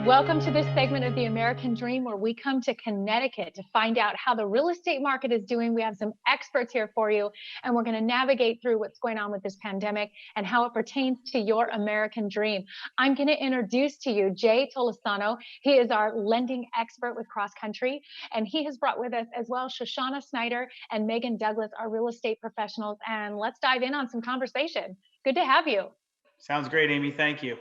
Welcome to this segment of the American Dream where we come to Connecticut to find out how the real estate market is doing. We have some experts here for you, and we're going to navigate through what's going on with this pandemic and how it pertains to your American dream. I'm going to introduce to you Jay Tolosano. He is our lending expert with Cross Country, and he has brought with us as well Shoshana Snyder and Megan Douglas, our real estate professionals. And let's dive in on some conversation. Good to have you. Sounds great, Amy. Thank you.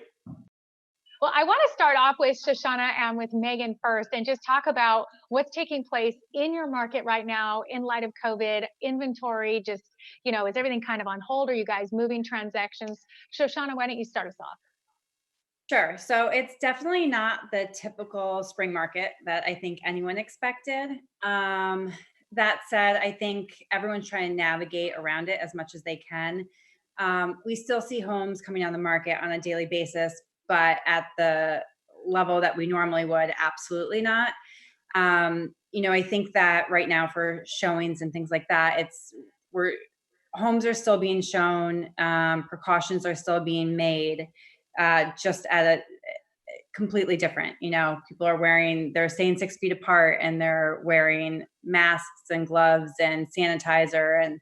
Well, I want to start off with Shoshana and with Megan first and just talk about what's taking place in your market right now in light of COVID, inventory, just, is everything kind of on hold? Are you guys moving transactions? Shoshana, why don't you start us off? Sure. So it's definitely not the typical spring market that I think anyone expected. That said, I think everyone's trying to navigate around it as much as they can. We still see homes coming on the market on a daily basis, but at the level that we normally would, absolutely not. I think that right now for showings and things like that, we're homes are still being shown, precautions are still being made, just at a completely different. People they're staying 6 feet apart and they're wearing masks and gloves and sanitizer, and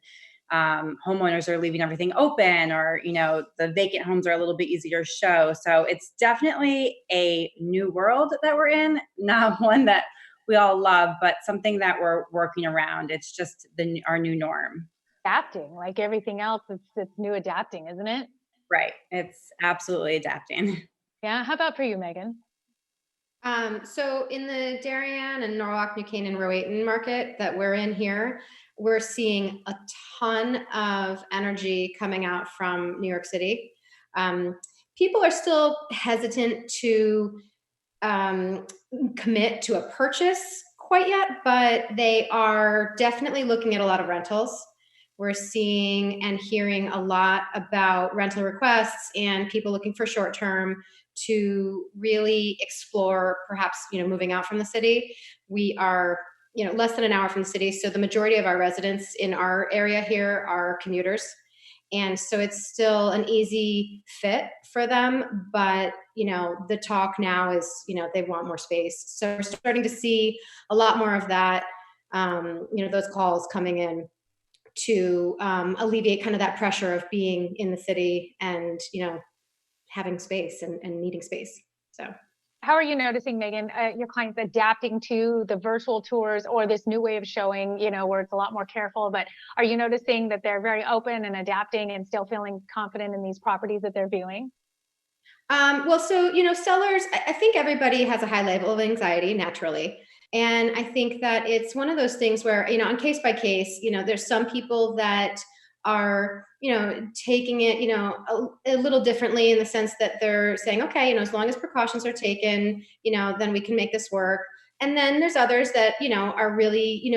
homeowners are leaving everything open, or the vacant homes are a little bit easier to show. So it's definitely a new world that we're in, not one that we all love, but something that we're working around. It's just our new norm. Adapting, like everything else, it's new adapting, isn't it? Right. It's absolutely adapting. Yeah. How about for you, Megan? So in the Darien and Norwalk, New Canaan, Rowayton market that we're in here, we're seeing a ton of energy coming out from New York City. People are still hesitant to commit to a purchase quite yet, but they are definitely looking at a lot of rentals. We're seeing and hearing a lot about rental requests and people looking for short term to really explore perhaps moving out from the city. We are less than an hour from the city, so the majority of our residents in our area here are commuters, and so it's still an easy fit for them. But the talk now is they want more space, so we're starting to see a lot more of that, those calls coming in to alleviate kind of that pressure of being in the city and having space and needing space. So How are you noticing, Megan, your clients adapting to the virtual tours or this new way of showing, where it's a lot more careful, but are you noticing that they're very open and adapting and still feeling confident in these properties that they're viewing? well, so sellers, I think everybody has a high level of anxiety naturally. And I think that it's one of those things where, on case by case, there's some people that are, taking it, a little differently, in the sense that they're saying, okay, as long as precautions are taken, then we can make this work. And then there's others that, are really,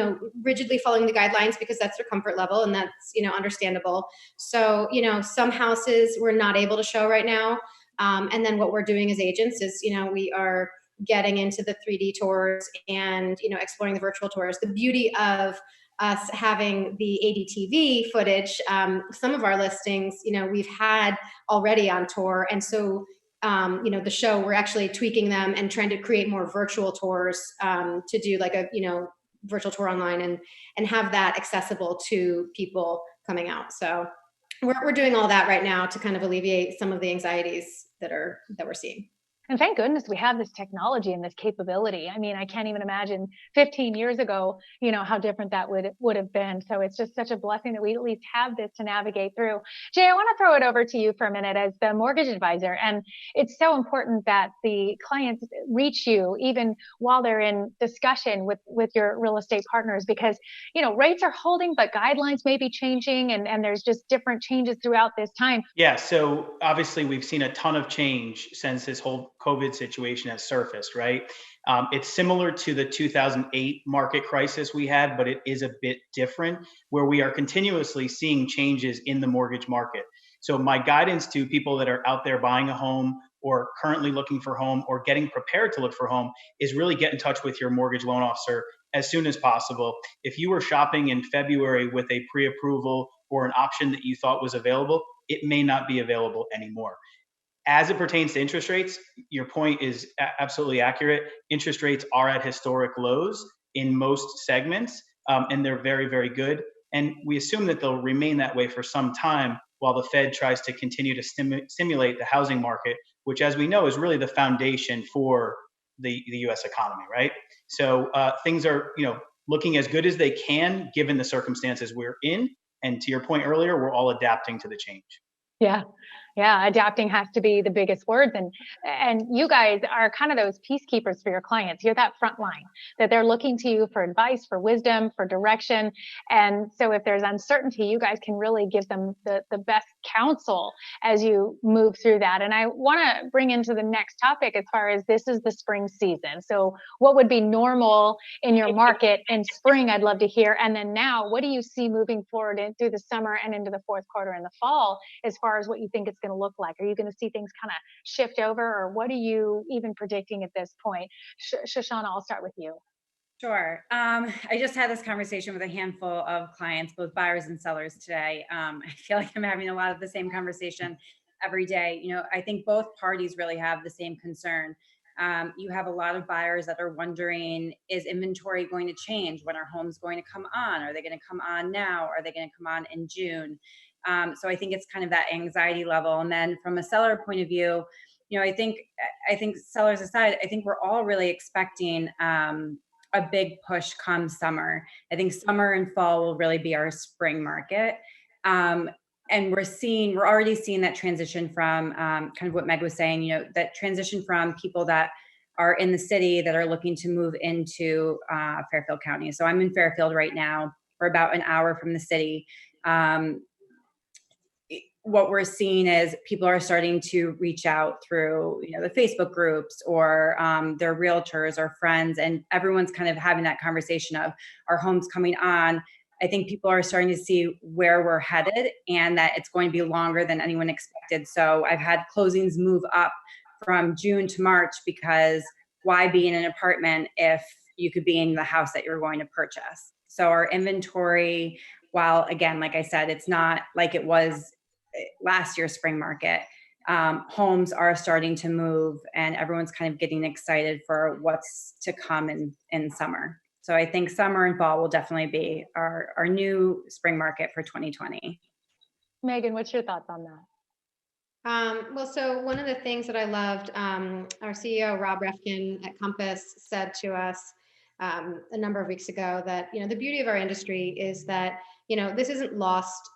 rigidly following the guidelines because that's their comfort level, and that's, understandable. So, some houses we're not able to show right now. And then what we're doing as agents is, we are getting into the 3D tours and, exploring the virtual tours. The beauty of us having the ADTV footage, some of our listings, we've had already on tour. And so, the show, we're actually tweaking them and trying to create more virtual tours, to do like a, virtual tour online, and have that accessible to people coming out. So we're doing all that right now to kind of alleviate some of the anxieties that we're seeing. And thank goodness we have this technology and this capability. I mean, I can't even imagine 15 years ago, how different that would have been. So it's just such a blessing that we at least have this to navigate through. Jay, I want to throw it over to you for a minute as the mortgage advisor. And it's so important that the clients reach you even while they're in discussion with your real estate partners, because, rates are holding, but guidelines may be changing, and there's just different changes throughout this time. Yeah, so obviously we've seen a ton of change since this whole COVID situation has surfaced, right? It's similar to the 2008 market crisis we had, but it is a bit different, where we are continuously seeing changes in the mortgage market. So my guidance to people that are out there buying a home, or currently looking for a home, or getting prepared to look for a home, is really get in touch with your mortgage loan officer as soon as possible. If you were shopping in February with a pre-approval or an option that you thought was available, it may not be available anymore. As it pertains to interest rates, your point is absolutely accurate. Interest rates are at historic lows in most segments, and they're very, very good. And we assume that they'll remain that way for some time while the Fed tries to continue to stimulate the housing market, which, as we know, is really the foundation for the U.S. economy, right? So things are, looking as good as they can given the circumstances we're in. And to your point earlier, we're all adapting to the change. Yeah. Yeah, adapting has to be the biggest words, and you guys are kind of those peacekeepers for your clients. You're that front line that they're looking to you for advice, for wisdom, for direction. And so if there's uncertainty, you guys can really give them the best counsel as you move through that. And I want to bring into the next topic as far as this is the spring season. So what would be normal in your market in spring? I'd love to hear. And then now, what do you see moving forward through the summer and into the fourth quarter and the fall as far as what you think it's going to look like? Are you going to see things kind of shift over, or what are you even predicting at this point? Shoshana, I'll start with you. Sure. I just had this conversation with a handful of clients, both buyers and sellers today. I feel like I'm having a lot of the same conversation every day. I think both parties really have the same concern. You have a lot of buyers that are wondering, is inventory going to change? When are homes going to come on? Are they going to come on now? Are they going to come on in June? So I think it's kind of that anxiety level. And then from a seller point of view, I think sellers aside, I think we're all really expecting a big push come summer. I think summer and fall will really be our spring market. And we're already seeing that transition from kind of what Meg was saying, that transition from people that are in the city that are looking to move into Fairfield County. So I'm in Fairfield right now. We're about an hour from the city. What we're seeing is people are starting to reach out through, the Facebook groups or their realtors or friends, and everyone's kind of having that conversation of, are homes coming on? I think people are starting to see where we're headed and that it's going to be longer than anyone expected. So I've had closings move up from June to March, because why be in an apartment if you could be in the house that you're going to purchase? So our inventory, while again, like I said, it's not like it was last year's spring market, homes are starting to move and everyone's kind of getting excited for what's to come in summer. So I think summer and fall will definitely be our new spring market for 2020. Megan, what's your thoughts on that? Well, so one of the things that I loved, our CEO, Rob Refkin at Compass, said to us a number of weeks ago that, the beauty of our industry is that, this isn't lost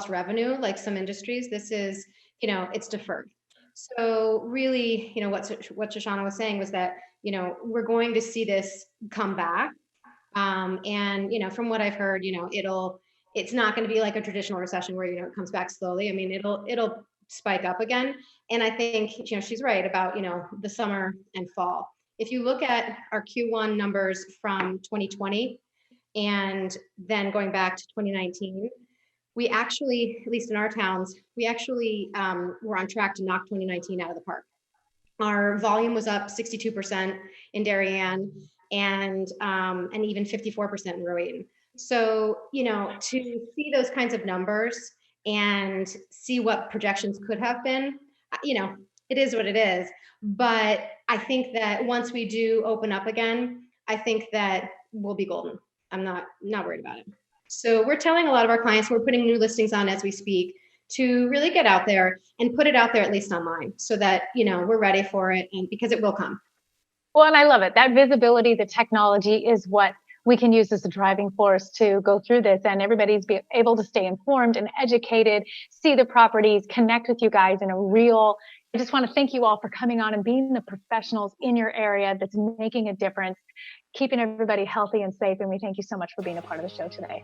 revenue like some industries. This is, it's deferred. So really, what Shoshana was saying was that, we're going to see this come back. And, from what I've heard, it's not going to be like a traditional recession where, it comes back slowly. I mean, it'll spike up again. And I think, she's right about, the summer and fall. If you look at our Q1 numbers from 2020 and then going back to 2019, we actually, at least in our towns, we actually were on track to knock 2019 out of the park. Our volume was up 62% in Darien and even 54% in Rowan. So, to see those kinds of numbers and see what projections could have been, it is what it is. But I think that once we do open up again, I think that we'll be golden. I'm not worried about it. So we're telling a lot of our clients, we're putting new listings on as we speak, to really get out there and put it out there, at least online, so that, we're ready for it, and because it will come. Well, and I love it. That visibility, the technology is what we can use as a driving force to go through this, and everybody's be able to stay informed and educated, see the properties, connect with you guys in a real. I just want to thank you all for coming on and being the professionals in your area that's making a difference, keeping everybody healthy and safe. And we thank you so much for being a part of the show today.